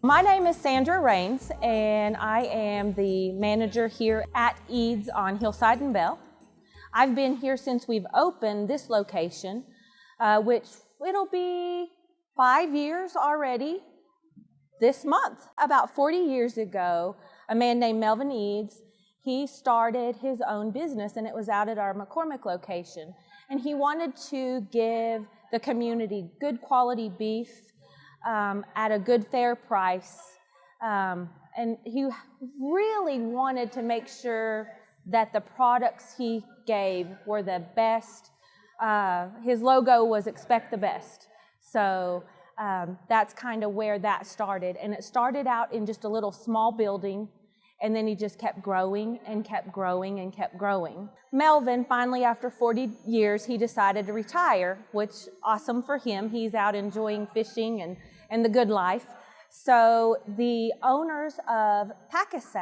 My name is Sandra Raines, and I am the manager here at Eads on Hillside and Bell. I've been here since we've opened this location, which it'll be 5 years already this month. About 40 years ago, a man named Melvin Eads, he started his own business, and it was out at our McCormick location. And he wanted to give the community good quality beef at a good fair price. And he really wanted to make sure that the products he gave were the best. His logo was expect the best. So that's kind of where that started. And it started out in just a little small building, and then he just kept growing and kept growing and kept growing. Melvin, finally, after 40 years, he decided to retire, which awesome for him. He's out enjoying fishing and the good life. So the owners of Pecans,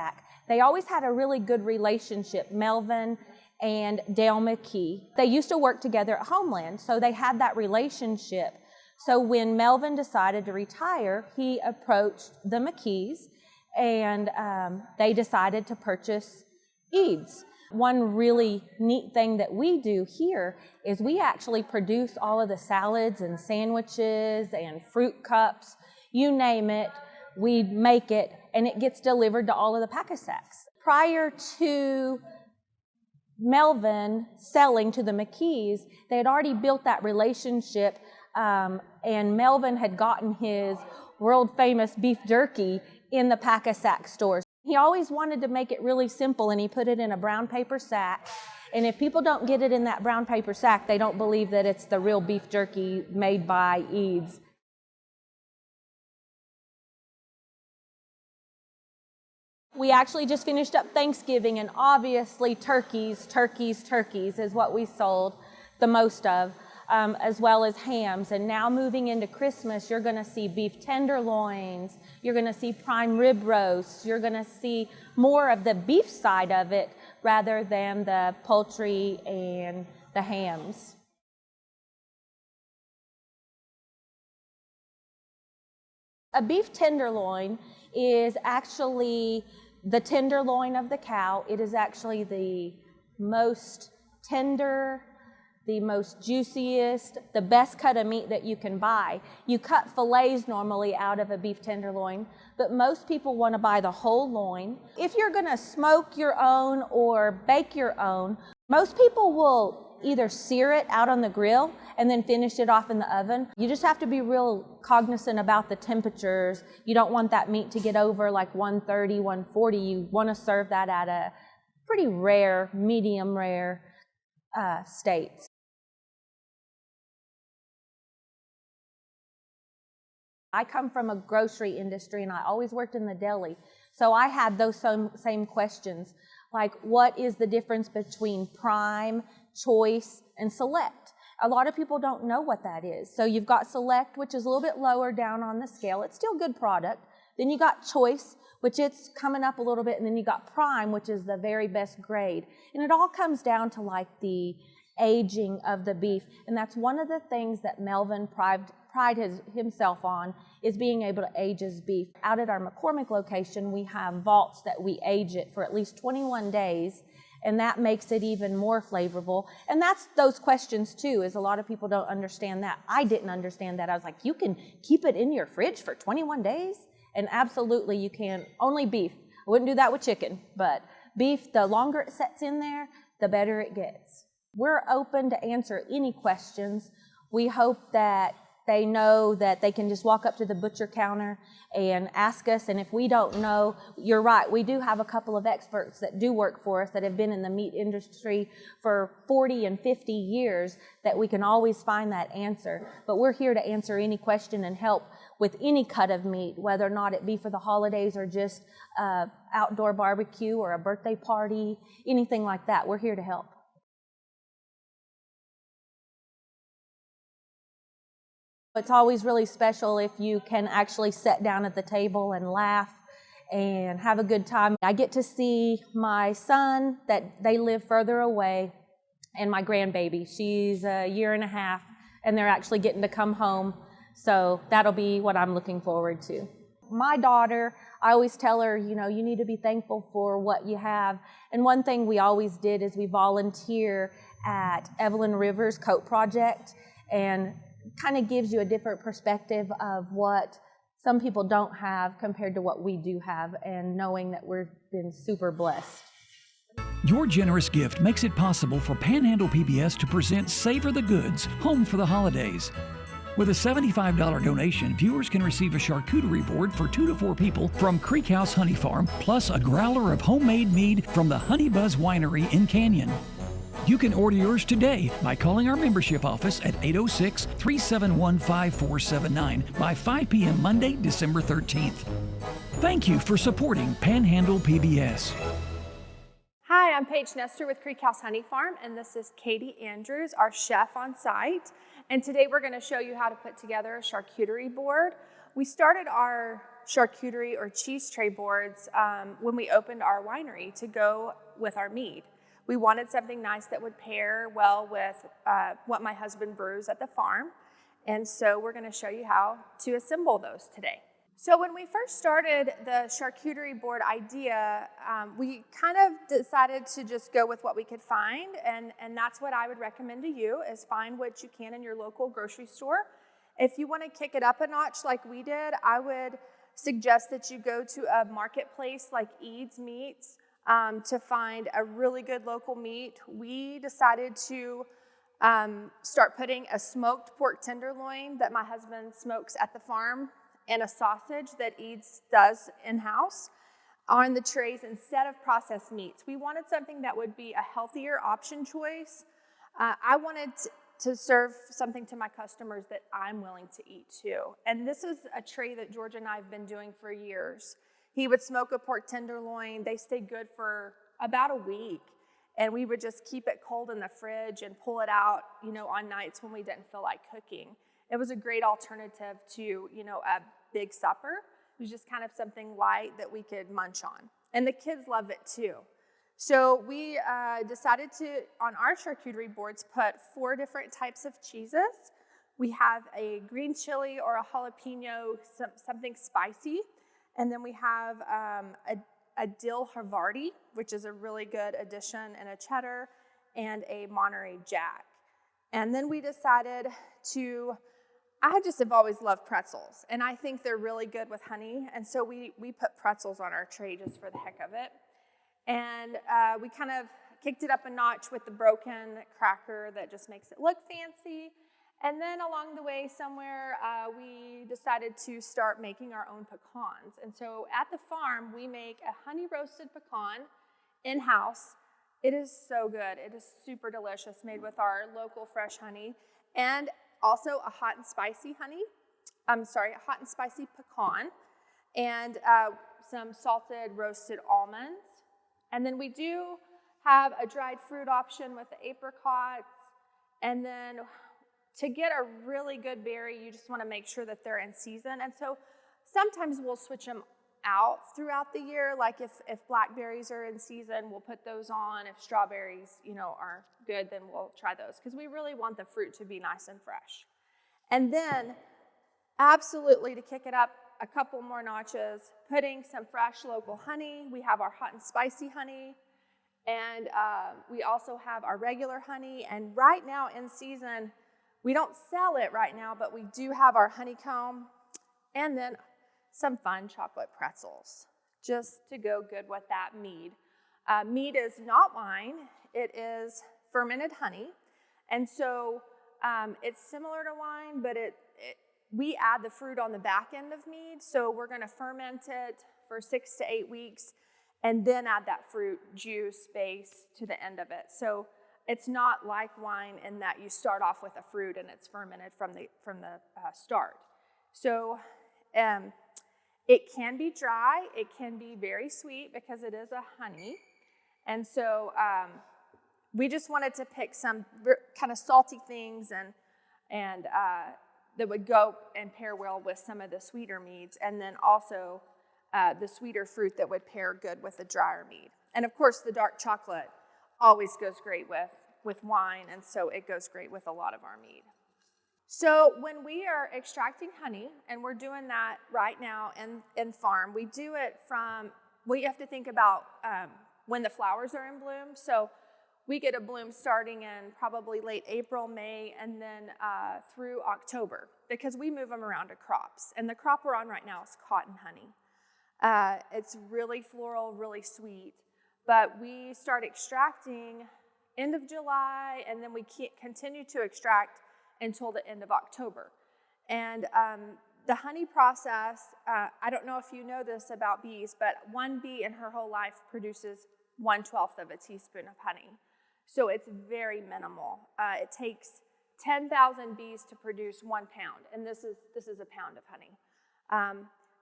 they always had a really good relationship, Melvin and Dale McKee. They used to work together at Homeland, so they had that relationship. So when Melvin decided to retire, he approached the McKees, and they decided to purchase Eads. One really neat thing that we do here is we actually produce all of the salads and sandwiches and fruit cups, you name it, we make it, and it gets delivered to all of the Pecans. Prior to Melvin selling to the McKees, they had already built that relationship, and Melvin had gotten his world famous beef jerky in the Pecans stores. He always wanted to make it really simple, and he put it in a brown paper sack. And if people don't get it in that brown paper sack, they don't believe that it's the real beef jerky made by Eads. We actually just finished up Thanksgiving, and obviously turkeys is what we sold the most of, as well as hams. And now moving into Christmas, you're going to see beef tenderloins, you're going to see prime rib roasts, you're going to see more of the beef side of it rather than the poultry and the hams. A beef tenderloin is actually the tenderloin of the cow. It is actually the most tender, the most juiciest, the best cut of meat that you can buy. You cut fillets normally out of a beef tenderloin, but most people want to buy the whole loin. If you're going to smoke your own or bake your own, most people will either sear it out on the grill and then finish it off in the oven. You just have to be real cognizant about the temperatures. You don't want that meat to get over like 130, 140. You want to serve that at a pretty rare, medium rare state. I come from a grocery industry, and I always worked in the deli. So I had those same questions, like what is the difference between prime, choice, and select? A lot of people don't know what that is. So you've got select, which is a little bit lower down on the scale. It's still good product. Then you got choice, which it's coming up a little bit. And then you got prime, which is the very best grade. And it all comes down to like the aging of the beef. And that's one of the things that Melvin prides himself on, is being able to age his beef. Out at our McCormick location, we have vaults that we age it for at least 21 days, and that makes it even more flavorful. And that's those questions too, is a lot of people don't understand that. I didn't understand that. I was like, you can keep it in your fridge for 21 days? And absolutely you can. Only beef. I wouldn't do that with chicken, but beef, the longer it sets in there, the better it gets. We're open to answer any questions. We hope that they know that they can just walk up to the butcher counter and ask us, and if we don't know, you're right, we do have a couple of experts that do work for us that have been in the meat industry for 40 and 50 years that we can always find that answer. But we're here to answer any question and help with any cut of meat, whether or not it be for the holidays or just outdoor barbecue or a birthday party, anything like that. We're here to help. It's always really special if you can actually sit down at the table and laugh and have a good time. I get to see my son, that they live further away, and my grandbaby. She's a year and a half, and they're actually getting to come home. So that'll be what I'm looking forward to. My daughter, I always tell her, you need to be thankful for what you have. And one thing we always did is we volunteer at Evelyn Rivers' Coat Project, and kind of gives you a different perspective of what some people don't have compared to what we do have, and knowing that we've been super blessed. Your generous gift makes it possible for Panhandle PBS to present Savor the Goods, Home for the Holidays. With a $75 donation, viewers can receive a charcuterie board for 2 to 4 people from Creek House Honey Farm, plus a growler of homemade mead from the Honey Buzz Winery in Canyon. You can order yours today by calling our membership office at 806-371-5479 by 5 p.m. Monday, December 13th. Thank you for supporting Panhandle PBS. Hi, I'm Paige Nestor with Creek House Honey Farm, and this is Katie Andrews, our chef on site. And today we're going to show you how to put together a charcuterie board. We started our charcuterie or cheese tray boards when we opened our winery to go with our mead. We wanted something nice that would pair well with what my husband brews at the farm. And so we're going to show you how to assemble those today. So when we first started the charcuterie board idea, we kind of decided to just go with what we could find, and that's what I would recommend to you, is find what you can in your local grocery store. If you want to kick it up a notch like we did, I would suggest that you go to a marketplace like Eads Meats to find a really good local meat. We decided to start putting a smoked pork tenderloin that my husband smokes at the farm and a sausage that Eads does in-house on the trays instead of processed meats. We wanted something that would be a healthier option choice. I wanted to serve something to my customers that I'm willing to eat too. And this is a tray that George and I have been doing for years. He would smoke a pork tenderloin. They stayed good for about a week. And we would just keep it cold in the fridge and pull it out, on nights when we didn't feel like cooking. It was a great alternative to, a big supper. It was just kind of something light that we could munch on. And the kids love it too. So we decided to, on our charcuterie boards, put 4 different types of cheeses. We have a green chili or a jalapeno, something spicy. And then we have a dill Havarti, which is a really good addition, and a cheddar, and a Monterey Jack. And then we decided I just have always loved pretzels, and I think they're really good with honey, and so we put pretzels on our tray just for the heck of it. And we kind of kicked it up a notch with the broken cracker that just makes it look fancy. And then along the way somewhere, we decided to start making our own pecans. And so at the farm, we make a honey roasted pecan in-house. It is so good. It is super delicious, made with our local fresh honey. And also a hot and spicy pecan, and some salted roasted almonds. And then we do have a dried fruit option with the apricots. And then to get a really good berry, you just want to make sure that they're in season. And so sometimes we'll switch them out throughout the year. Like if blackberries are in season, we'll put those on. If strawberries, are good, then we'll try those, because we really want the fruit to be nice and fresh. And then, absolutely, to kick it up a couple more notches, putting some fresh local honey. We have our hot and spicy honey, and we also have our regular honey. And right now in season, we don't sell it right now, but we do have our honeycomb, and then some fun chocolate pretzels, just to go good with that mead. Mead is not wine, it is fermented honey. And so it's similar to wine, but we add the fruit on the back end of mead. So we're gonna ferment it for 6 to 8 weeks and then add that fruit juice base to the end of it. So it's not like wine in that you start off with a fruit and it's fermented from the start. So it can be dry, it can be very sweet because it is a honey. And so we just wanted to pick some kind of salty things and that would go and pair well with some of the sweeter meads, and then also the sweeter fruit that would pair good with the drier mead. And of course, the dark chocolate always goes great with wine, and so it goes great with a lot of our mead. So when we are extracting honey, and we're doing that right now in farm, we do it we have to think about when the flowers are in bloom. So we get a bloom starting in probably late April, May, and then through October, because we move them around to crops. And the crop we're on right now is cotton honey. It's really floral, really sweet, but we start extracting end of July, and then we continue to extract until the end of October. And the honey process, I don't know if you know this about bees, but one bee in her whole life produces 1/12 of a teaspoon of honey. So it's very minimal. It takes 10,000 bees to produce 1 pound, and this is a pound of honey.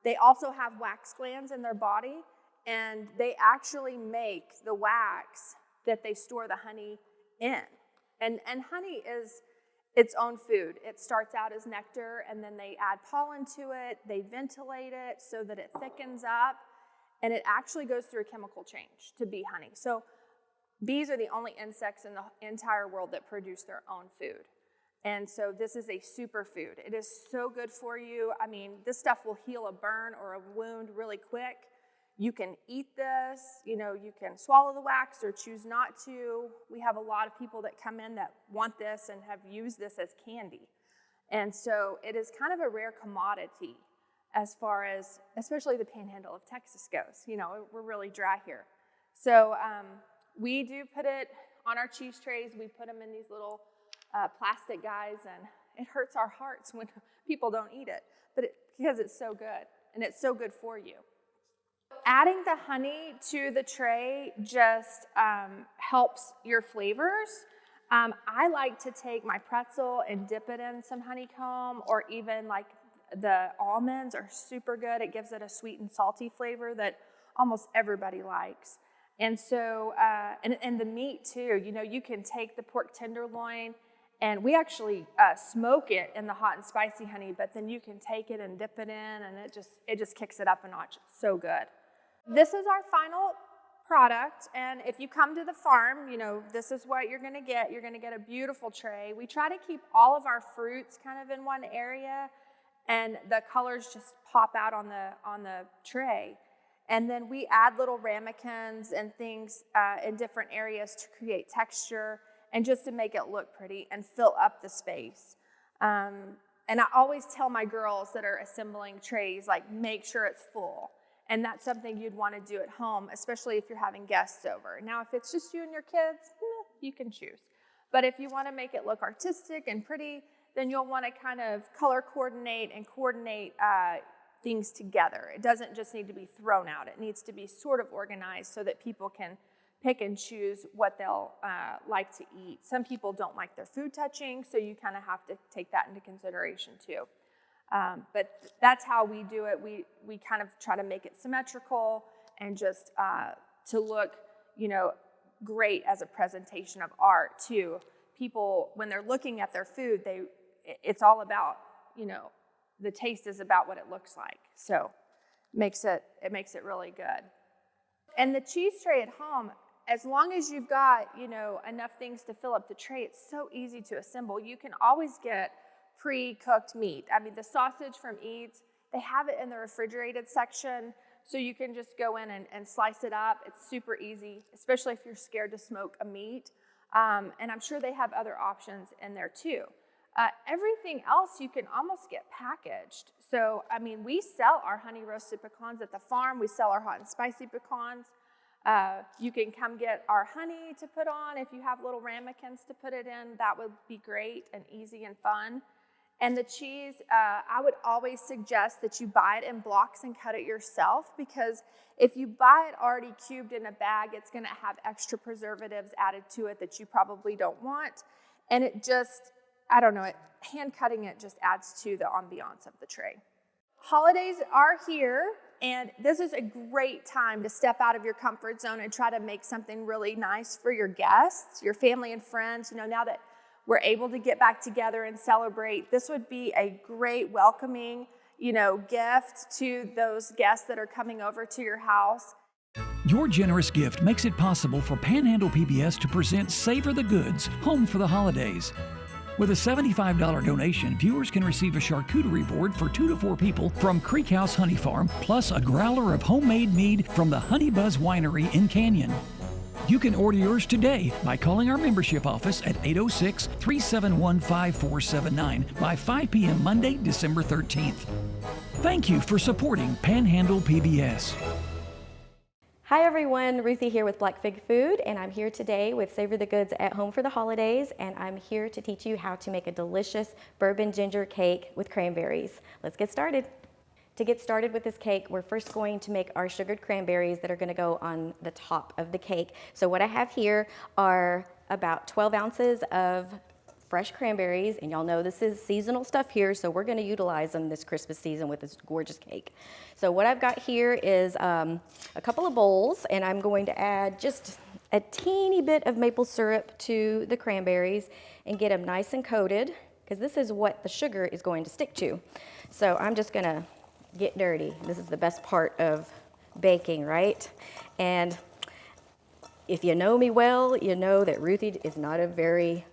They also have wax glands in their body, and they actually make the wax that they store the honey in. And honey is its own food. It starts out as nectar, and then they add pollen to it. They ventilate it so that it thickens up, and it actually goes through a chemical change to be honey. So bees are the only insects in the entire world that produce their own food. And so this is a superfood. It is so good for you. I mean, this stuff will heal a burn or a wound really quick. You can eat this, you can swallow the wax or choose not to. We have a lot of people that come in that want this and have used this as candy. And so it is kind of a rare commodity as far as, especially the Panhandle of Texas goes. We're really dry here. So we do put it on our cheese trays. We put them in these little plastic guys, and it hurts our hearts when people don't eat it, because it's so good, and it's so good for you. Adding the honey to the tray just helps your flavors. I like to take my pretzel and dip it in some honeycomb, or even like the almonds are super good. It gives it a sweet and salty flavor that almost everybody likes. And so, and the meat too, you can take the pork tenderloin, and we actually smoke it in the hot and spicy honey, but then you can take it and dip it in, and it just kicks it up a notch. It's so good. This is our final product, and if you come to the farm, this is what you're going to get. You're going to get a beautiful tray. We try to keep all of our fruits kind of in one area, and the colors just pop out on the tray. And then we add little ramekins and things in different areas to create texture and just to make it look pretty and fill up the space. And I always tell my girls that are assembling trays, make sure it's full. And that's something you'd want to do at home, especially if you're having guests over. Now, if it's just you and your kids, you can choose. But if you want to make it look artistic and pretty, then you'll want to kind of color coordinate and coordinate things together. It doesn't just need to be thrown out. It needs to be sort of organized so that people can pick and choose what they'll like to eat. Some people don't like their food touching, so you kind of have to take that into consideration too. But that's how we do it. We kind of try to make it symmetrical and just to look, great as a presentation of art too. People, when they're looking at their food, it's all about, the taste is about what it looks like. So it makes it really good. And the cheese tray at home, as long as you've got, enough things to fill up the tray, it's so easy to assemble. You can always get pre-cooked meat. I mean, the sausage from Eads, they have it in the refrigerated section, so you can just go in and slice it up. It's super easy, especially if you're scared to smoke a meat. And I'm sure they have other options in there too. Everything else you can almost get packaged. So, we sell our honey roasted pecans at the farm. We sell our hot and spicy pecans. You can come get our honey to put on. If you have little ramekins to put it in, that would be great and easy and fun. And the cheese, I would always suggest that you buy it in blocks and cut it yourself, because if you buy it already cubed in a bag, it's going to have extra preservatives added to it that you probably don't want. And it just, hand cutting it just adds to the ambiance of the tray. Holidays are here, and this is a great time to step out of your comfort zone and try to make something really nice for your guests, your family and friends. Now that we're able to get back together and celebrate, this would be a great welcoming, gift to those guests that are coming over to your house. Your generous gift makes it possible for Panhandle PBS to present Savor the Goods, Home for the Holidays. With a $75 donation, viewers can receive a charcuterie board for 2 to 4 people from Creek House Honey Farm, plus a growler of homemade mead from the Honey Buzz Winery in Canyon. You can order yours today by calling our membership office at 806-371-5479 by 5 p.m. Monday, December 13th. Thank you for supporting Panhandle PBS. Hi everyone, Ruthie here with Black Fig Food, and I'm here today with Savor the Goods at Home for the Holidays, and I'm here to teach you how to make a delicious bourbon ginger cake with cranberries. Let's get started. To get started with this cake, we're first going to make our sugared cranberries that are going to go on the top of the cake. So what I have here are about 12 ounces of fresh cranberries, and y'all know this is seasonal stuff here, so we're going to utilize them this Christmas season with this gorgeous cake. So what I've got here is a couple of bowls, and I'm going to add just a teeny bit of maple syrup to the cranberries and get them nice and coated, because this is what the sugar is going to stick to. So I'm just going to get dirty. This is the best part of baking, right? And if you know me well, you know that Ruthie is not a very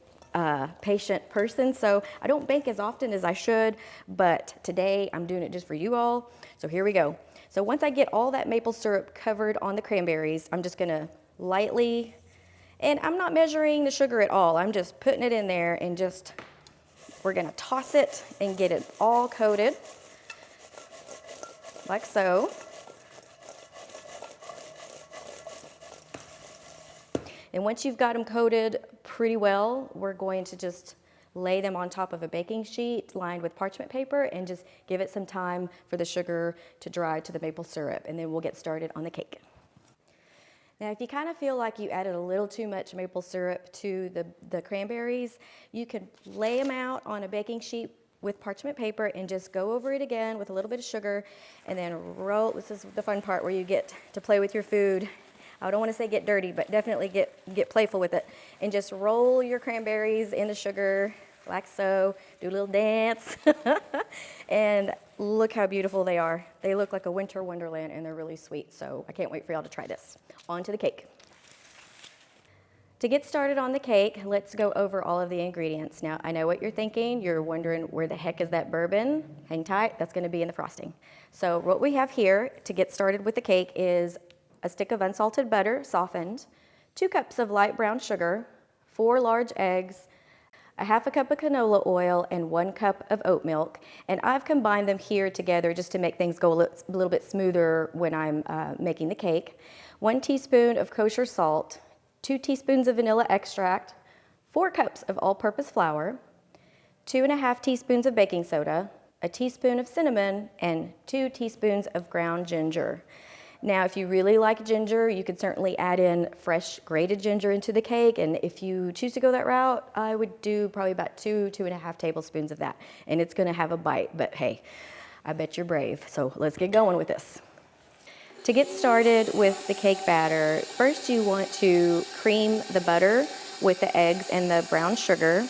patient person, so I don't bake as often as I should, but today I'm doing it just for you all. So here we go. So once I get all that maple syrup covered on the cranberries, I'm just gonna lightly, and I'm not measuring the sugar at all, I'm just putting it in there and just, we're gonna toss it and get it all coated, like so. And once you've got them coated pretty well, we're going to just lay them on top of a baking sheet lined with parchment paper and just give it some time for the sugar to dry to the maple syrup, and then we'll get started on the cake. Now, if you kind of feel like you added a little too much maple syrup to the cranberries, you could lay them out on a baking sheet with parchment paper and just go over it again with a little bit of sugar, and then roll. This is the fun part where you get to play with your food. I don't want to say get dirty, but definitely get playful with it. And just roll your cranberries in the sugar like so. Do a little dance. And look how beautiful they are. They look like a winter wonderland, and they're really sweet. So I can't wait for y'all to try this. On to the cake. To get started on the cake, let's go over all of the ingredients. Now, I know what you're thinking. You're wondering, where the heck is that bourbon? Hang tight. That's going to be in the frosting. So what we have here to get started with the cake is a stick of unsalted butter, softened, 2 cups of light brown sugar, 4 large eggs, a half a cup of canola oil, and 1 cup of oat milk. And I've combined them here together just to make things go a little bit smoother when I'm making the cake. 1 teaspoon of kosher salt, 2 teaspoons of vanilla extract, 4 cups of all-purpose flour, 2.5 teaspoons of baking soda, a teaspoon of cinnamon, and 2 teaspoons of ground ginger. Now, if you really like ginger, you could certainly add in fresh grated ginger into the cake, and if you choose to go that route, I would do probably about 2.5 tablespoons of that, and it's gonna have a bite, but hey, I bet you're brave, so let's get going with this. To get started with the cake batter, first you want to cream the butter with the eggs and the brown sugar.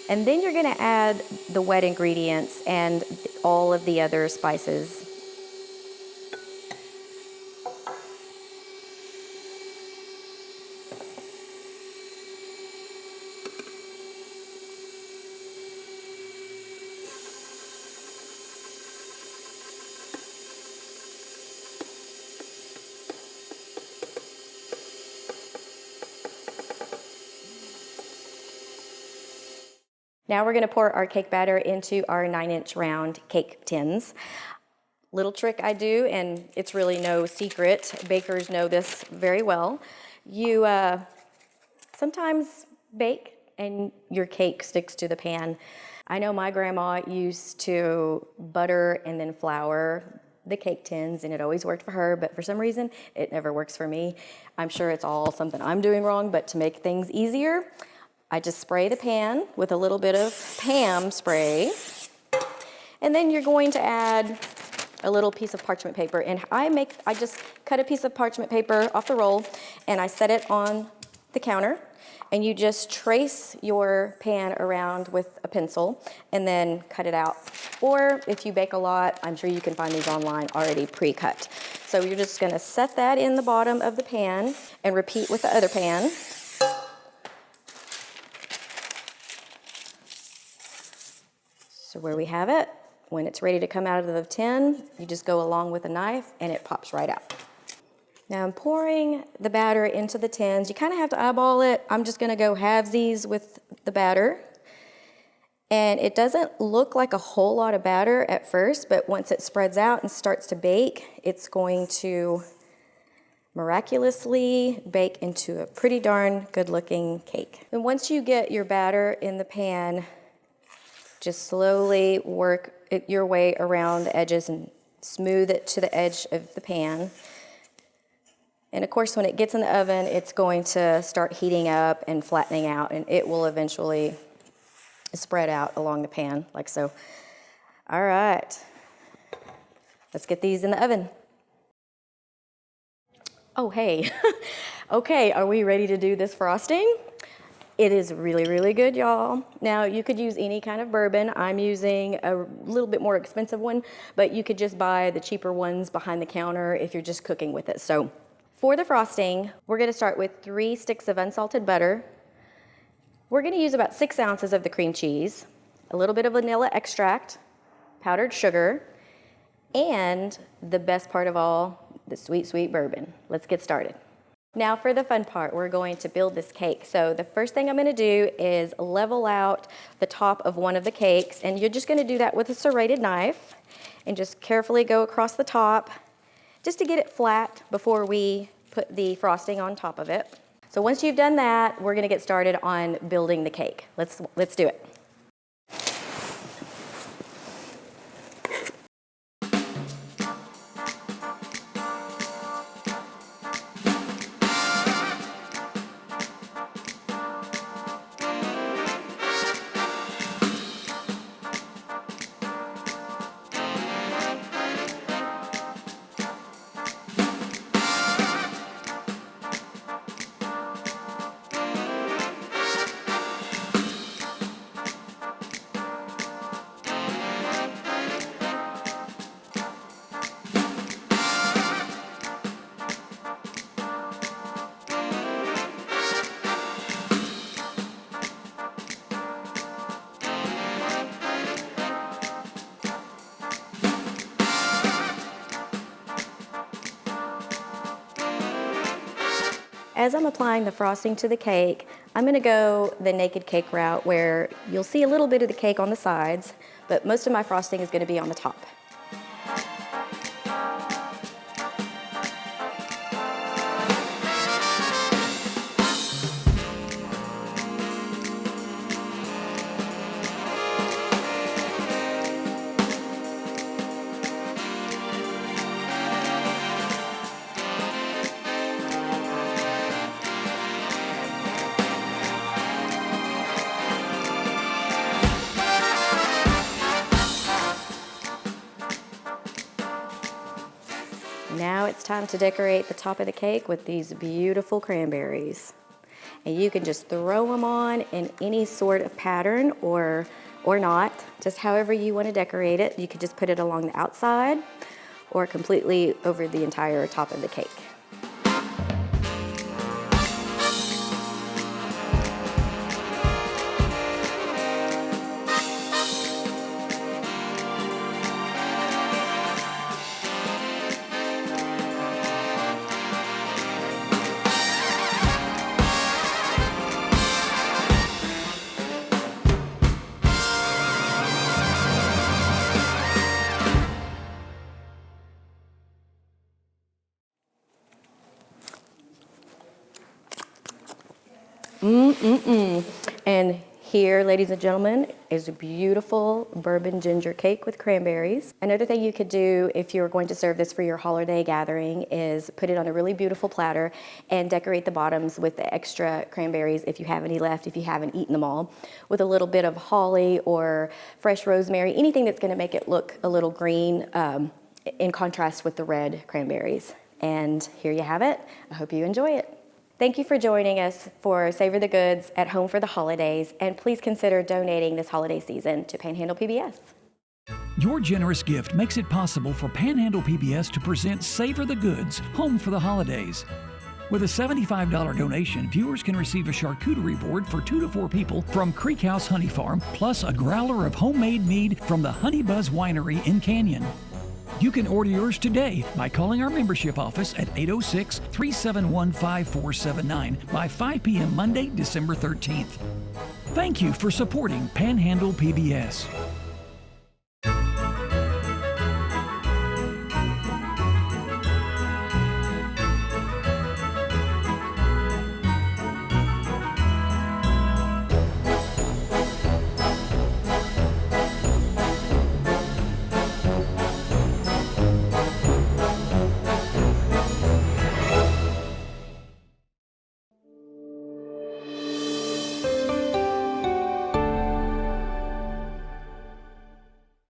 And then you're going to add the wet ingredients and all of the other spices. Now we're going to pour our cake batter into our 9-inch round cake tins. Little trick I do, and it's really no secret. Bakers know this very well. You sometimes bake and your cake sticks to the pan. I know my grandma used to butter and then flour the cake tins, and it always worked for her, but for some reason, it never works for me. I'm sure it's all something I'm doing wrong, but to make things easier, I just spray the pan with a little bit of Pam spray, and then you're going to add a little piece of parchment paper. And I just cut a piece of parchment paper off the roll, and I set it on the counter, and you just trace your pan around with a pencil and then cut it out. Or if you bake a lot, I'm sure you can find these online already pre-cut. So you're just gonna set that in the bottom of the pan and repeat with the other pan. So where we have it, when it's ready to come out of the tin, you just go along with a knife and it pops right out. Now I'm pouring the batter into the tins. You kind of have to eyeball it. I'm just gonna go halvesies with the batter. And it doesn't look like a whole lot of batter at first, but once it spreads out and starts to bake, it's going to miraculously bake into a pretty darn good looking cake. And once you get your batter in the pan, just slowly work your way around the edges and smooth it to the edge of the pan. And of course, when it gets in the oven, it's going to start heating up and flattening out, and it will eventually spread out along the pan, like so. All right, let's get these in the oven. Oh, hey. Okay, are we ready to do this frosting? It is really, really good, y'all. Now, you could use any kind of bourbon. I'm using a little bit more expensive one, but you could just buy the cheaper ones behind the counter if you're just cooking with it. So, for the frosting, we're gonna start with 3 sticks of unsalted butter. We're gonna use about 6 ounces of the cream cheese, a little bit of vanilla extract, powdered sugar, and the best part of all, the sweet, sweet bourbon. Let's get started. Now for the fun part, we're going to build this cake. So the first thing I'm gonna do is level out the top of one of the cakes, and you're just gonna do that with a serrated knife and just carefully go across the top just to get it flat before we put the frosting on top of it. So once you've done that, we're gonna get started on building the cake. Let's do it. As I'm applying the frosting to the cake, I'm gonna go the naked cake route where you'll see a little bit of the cake on the sides, but most of my frosting is gonna be on the top. Now it's time to decorate the top of the cake with these beautiful cranberries. And you can just throw them on in any sort of pattern or not, just however you want to decorate it. You could just put it along the outside or completely over the entire top of the cake. And here, ladies and gentlemen, is a beautiful bourbon ginger cake with cranberries. Another thing you could do if you're going to serve this for your holiday gathering is put it on a really beautiful platter and decorate the bottoms with the extra cranberries if you have any left, if you haven't eaten them all, with a little bit of holly or fresh rosemary, anything that's gonna make it look a little green in contrast with the red cranberries. And here you have it. I hope you enjoy it. Thank you for joining us for Savor the Goods at Home for the Holidays, and please consider donating this holiday season to Panhandle PBS. Your generous gift makes it possible for Panhandle PBS to present Savor the Goods, Home for the Holidays. With a $75 donation, viewers can receive a charcuterie board for 2 to 4 people from Creek House Honey Farm, plus a growler of homemade mead from the Honey Buzz Winery in Canyon. You can order yours today by calling our membership office at 806-371-5479 by 5 p.m. Monday, December 13th. Thank you for supporting Panhandle PBS.